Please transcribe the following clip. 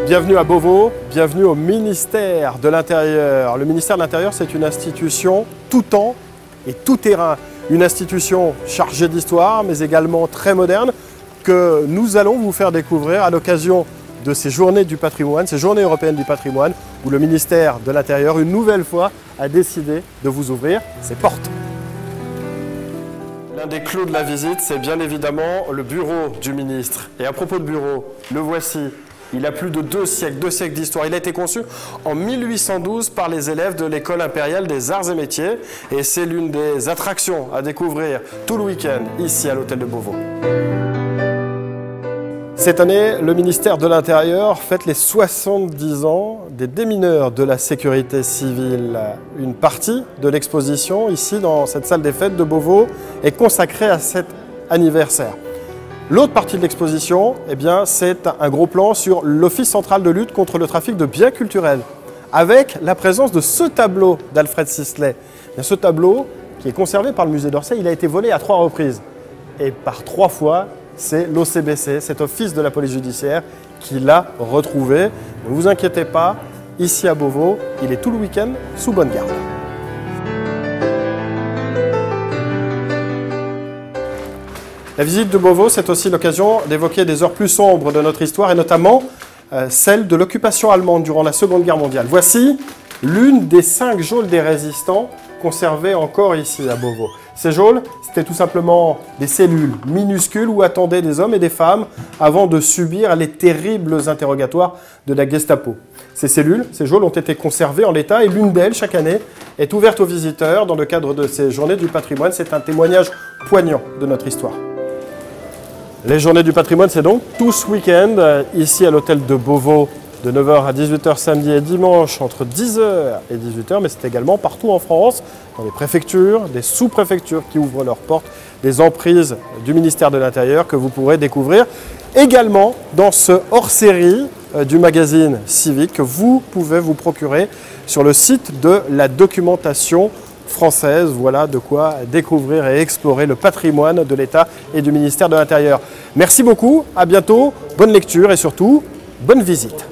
Bienvenue à Beauvau, bienvenue au ministère de l'Intérieur. Le ministère de l'Intérieur, c'est une institution tout temps et tout terrain. Une institution chargée d'histoire, mais également très moderne, que nous allons vous faire découvrir à l'occasion de ces journées du patrimoine, ces journées européennes du patrimoine, où le ministère de l'Intérieur, une nouvelle fois, a décidé de vous ouvrir ses portes. L'un des clous de la visite, c'est bien évidemment le bureau du ministre. Et à propos de bureau, le voici. Il a plus de deux siècles d'histoire. Il a été conçu en 1812 par les élèves de l'École impériale des arts et métiers. Et c'est l'une des attractions à découvrir tout le week-end ici à l'hôtel de Beauvau. Cette année, le ministère de l'Intérieur fête les 70 ans des démineurs de la sécurité civile. Une partie de l'exposition, ici dans cette salle des fêtes de Beauvau, est consacrée à cet anniversaire. L'autre partie de l'exposition, eh bien, c'est un gros plan sur l'Office central de lutte contre le trafic de biens culturels, avec la présence de ce tableau d'Alfred Sisley. Ce tableau, qui est conservé par le musée d'Orsay, il a été volé à 3 reprises. Et par 3 fois, c'est l'OCBC, cet office de la police judiciaire, qui l'a retrouvé. Ne vous inquiétez pas, ici à Beauvau, il est tout le week-end sous bonne garde. La visite de Beauvau, c'est aussi l'occasion d'évoquer des heures plus sombres de notre histoire et notamment celle de l'occupation allemande durant la Seconde Guerre mondiale. Voici l'une des 5 geôles des résistants conservées encore ici à Beauvau. Ces geôles, c'était tout simplement des cellules minuscules où attendaient des hommes et des femmes avant de subir les terribles interrogatoires de la Gestapo. Ces cellules, ces geôles ont été conservées en l'état et l'une d'elles, chaque année, est ouverte aux visiteurs dans le cadre de ces journées du patrimoine. C'est un témoignage poignant de notre histoire. Les journées du patrimoine, c'est donc tout ce week-end, ici à l'hôtel de Beauvau, de 9h à 18h samedi et dimanche, entre 10h et 18h, mais c'est également partout en France, dans les préfectures, des sous-préfectures qui ouvrent leurs portes, des emprises du ministère de l'Intérieur que vous pourrez découvrir également dans ce hors-série du magazine Civique que vous pouvez vous procurer sur le site de la documentation française. Voilà de quoi découvrir et explorer le patrimoine de l'État et du ministère de l'Intérieur. Merci beaucoup, à bientôt, bonne lecture et surtout, bonne visite.